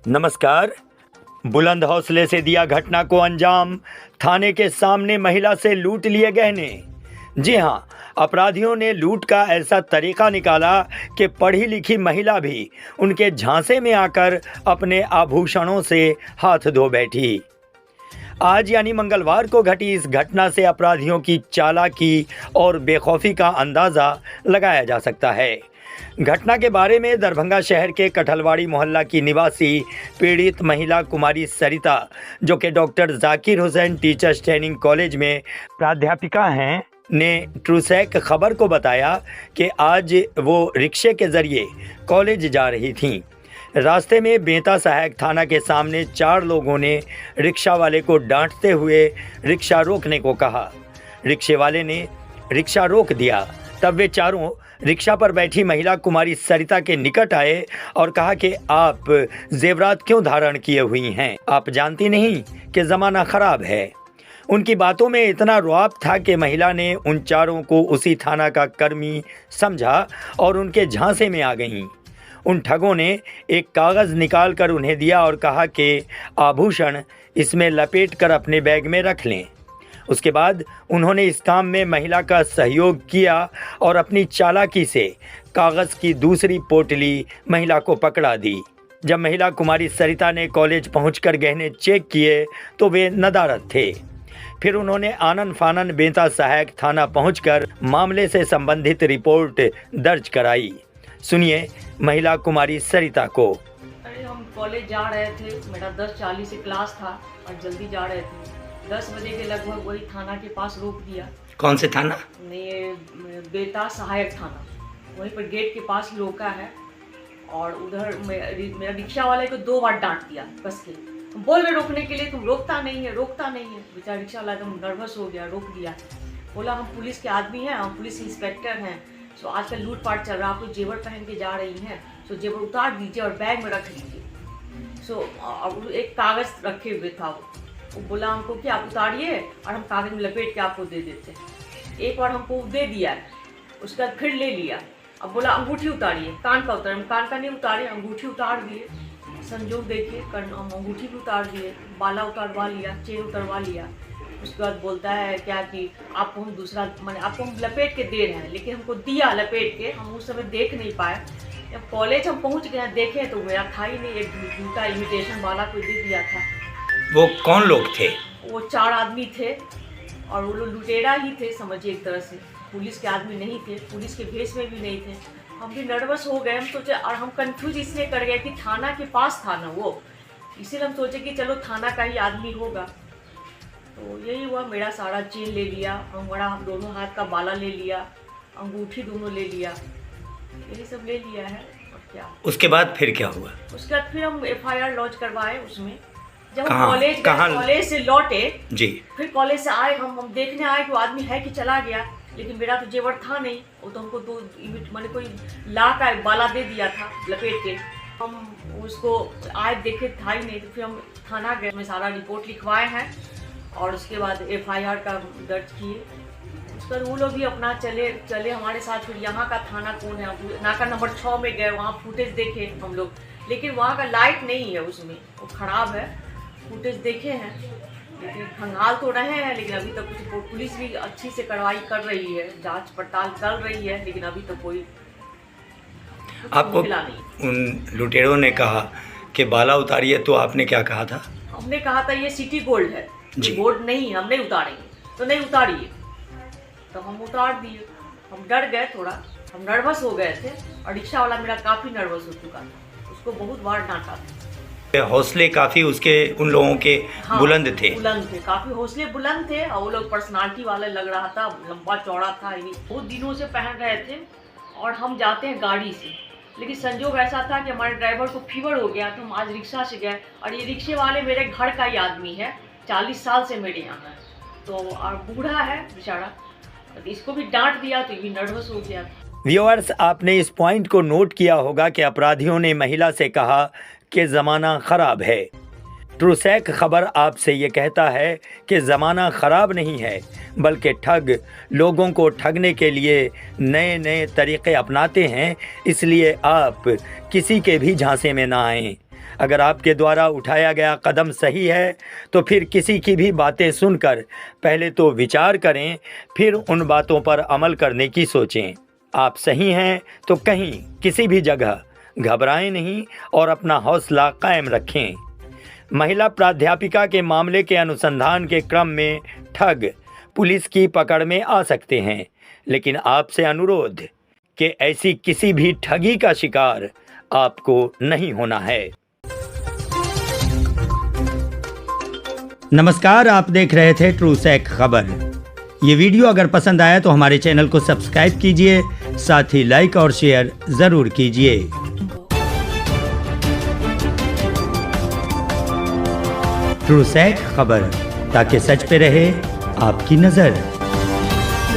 नमस्कार। बुलंद हौसले से दिया घटना को अंजाम, थाने के सामने महिला से लूट लिए गहने। जी हाँ, अपराधियों ने लूट का ऐसा तरीका निकाला कि पढ़ी लिखी महिला भी उनके झांसे में आकर अपने आभूषणों से हाथ धो बैठी। आज यानी मंगलवार को घटी इस घटना से अपराधियों की चालाकी और बेखौफी का अंदाज़ा लगाया जा सकता है। घटना के बारे में दरभंगा शहर के कठलवाड़ी मोहल्ला की निवासी पीड़ित महिला कुमारी सरिता, जो कि doctor Zakir Hussain teachers training college में प्राध्यापिका हैं, ने ट्रूसैक खबर को बताया कि आज वो रिक्शे के ज़रिए कॉलेज जा रही थीं। रास्ते में बेंता सहायक थाना के सामने 4 लोगों ने रिक्शा वाले को डांटते हुए रिक्शा रोकने को कहा। रिक्शे वाले ने रिक्शा रोक दिया। तब वे चारों रिक्शा पर बैठी महिला कुमारी सरिता के निकट आए और कहा कि आप जेवरात क्यों धारण किए हुई हैं? आप जानती नहीं कि ज़माना ख़राब है। उनकी बातों में इतना रुआब था कि महिला ने उन चारों को उसी थाना का कर्मी समझा और उनके झांसे में आ गईं। उन ठगों ने एक कागज़ निकाल कर उन्हें दिया और कहा कि आभूषण इसमें लपेट कर अपने बैग में रख लें। उसके बाद उन्होंने इस काम में महिला का सहयोग किया और अपनी चालाकी से कागज़ की दूसरी पोटली महिला को पकड़ा दी। जब महिला कुमारी सरिता ने कॉलेज पहुंचकर गहने चेक किए तो वे नदारद थे। फिर उन्होंने आनन फानन बेंता सहायक थाना पहुंचकर मामले से संबंधित रिपोर्ट दर्ज कराई। सुनिए महिला कुमारी सरिता को। अरे हम कॉलेज जा रहे थे, मेरा 10:40 से क्लास था और जल्दी जा रहे थे। 10 बजे के लगभग वही थाना के पास रोक दिया। कौन से थाना? बेंता सहायक थाना, वहीं पर गेट के पास ही रोका है। और उधर मेरा रिक्शा वाले को 2 बार डांट दिया कस के। हम बोल रहे रोकने के लिए, तुम रोकता नहीं है। बेचारा रिक्शा वाला एकदम नर्वस हो गया, रोक दिया। बोला हम पुलिस के आदमी हैं, हम पुलिस इंस्पेक्टर हैं। सो आजकल लूटपाट चल रहा है, आप लोग जेवर पहन के जा रही हैं, सो जेवर उतार दीजिए और बैग में रख लीजिए। सो एक कागज़ रखे हुए था, वो बोला हमको कि आप उतारिए और हम कागज़ में लपेट के आपको दे देते हैं। एक बार हमको दे दिया है, उसके बाद फिर ले लिया। अब बोला अंगूठी उतारिए, कान का उतारे, हम कान का नहीं उतारे, अंगूठी उतार दिए। संजोग देखिए, हम अंगूठी भी उतार दिए, बाला उतारवा लिया, चेन उतरवा लिया। उसके बाद बोलता है क्या कि आपको हम दूसरा मैंने आपको हम लपेट के दे रहे हैं, लेकिन हमको दिया लपेट के, हम उस समय देख नहीं पाए। जब कॉलेज हम पहुंच गए देखें तो मेरा था ही नहीं, एक जूता इमिटेशन वाला कोई दे दिया था। वो कौन लोग थे? वो 4 आदमी थे और वो लोग लुटेरा ही थे, समझिए एक तरह से। पुलिस के आदमी नहीं थे, पुलिस के भेष में भी नहीं थे। हम भी नर्वस हो गए, हम सोचे, और हम कंफ्यूज इसलिए कर गए कि थाना के पास था ना वो, इसीलिए हम सोचे कि चलो थाना का ही आदमी होगा। तो यही हुआ, मेरा सारा चेन ले लिया, अंगूठा, हम दोनों हाथ का बाला ले लिया, अंगूठी दोनों ले लिया, यही सब ले लिया है। और क्या उसके बाद फिर क्या हुआ? उसके बाद फिर हम FIR लॉन्च करवाए उसमें। जब हम कॉलेज से लौटे जी, फिर कॉलेज से आए, हम देखने आए कि वो आदमी है कि चला गया, लेकिन मेरा तो जेवर था नहीं। वो तो हमको 2 मैंने कोई ला का बाला दे दिया था लपेट के। हम उसको आए देखे था ही नहीं, तो फिर हम थाना गए, में सारा रिपोर्ट लिखवाए हैं और उसके बाद FIR का दर्ज किए। उस पर वो लोग भी अपना चले हमारे साथ। फिर यहाँ का थाना कौन है, नाका नंबर 6 में गए, वहाँ फुटेज देखे हम लोग, लेकिन वहाँ का लाइट नहीं है, उसमें वो ख़राब है। फुटेज देखे हैं, लेकिन खंगाल तो रहे हैं, लेकिन अभी तक कुछ पुलिस भी अच्छी से कार्रवाई कर रही है, जांच पड़ताल कर रही है, लेकिन अभी तक कोई आपको मिला नहीं। उन लुटेरों ने कहा कि बाला उतारिए, तो आपने क्या कहा था? हमने कहा था ये सिटी गोल्ड है, गोल्ड नहीं, हम नहीं उतारेंगे। तो नहीं उतारिए, तो हम उतार दिए। हम डर गए थोड़ा, हम नर्वस हो गए थे, और रिक्शा वाला मेरा काफ़ी नर्वस हो चुका था, उसको बहुत बार डांटा था। हौसले काफ़ी उसके उन लोगों के बुलंद थे, काफ़ी हौसले बुलंद थे, और वो लोग पर्सनालिटी वाले लग रहा था, लंबा चौड़ा था, बहुत दिनों से पहन रहे थे। और हम जाते हैं गाड़ी से, लेकिन संजोग ऐसा था कि हमारे ड्राइवर को फीवर हो गया, तो हम आज रिक्शा से गए। और ये रिक्शे वाले मेरे घर का ही आदमी है, 40 साल से मेरे यहाँ है, तो और बूढ़ा है बेचारा, तो इसको भी डांट दिया, तो ये भी नर्वस हो गया। व्यूअर्स, आपने इस पॉइंट को नोट किया होगा कि अपराधियों ने महिला से कहा कि ज़माना ख़राब है। ट्रूसैक खबर आपसे ये कहता है कि ज़माना ख़राब नहीं है, बल्कि ठग लोगों को ठगने के लिए नए नए तरीक़े अपनाते हैं। इसलिए आप किसी के भी झांसे में ना आएं। अगर आपके द्वारा उठाया गया कदम सही है तो फिर किसी की भी बातें सुनकर पहले तो विचार करें, फिर उन बातों पर अमल करने की सोचें। आप सही हैं तो कहीं किसी भी जगह घबराएं नहीं और अपना हौसला कायम रखें। महिला प्राध्यापिका के मामले के अनुसंधान के क्रम में ठग पुलिस की पकड़ में आ सकते हैं, लेकिन आपसे अनुरोध कि ऐसी किसी भी ठगी का शिकार आपको नहीं होना है। नमस्कार, आप देख रहे थे ट्रूसैक खबर। ये वीडियो अगर पसंद आया तो हमारे चैनल को सब्सक्राइब कीजिए, साथ ही लाइक और शेयर जरूर कीजिए। ट्रूसैक खबर, ताकि सच पे रहे आपकी नजर।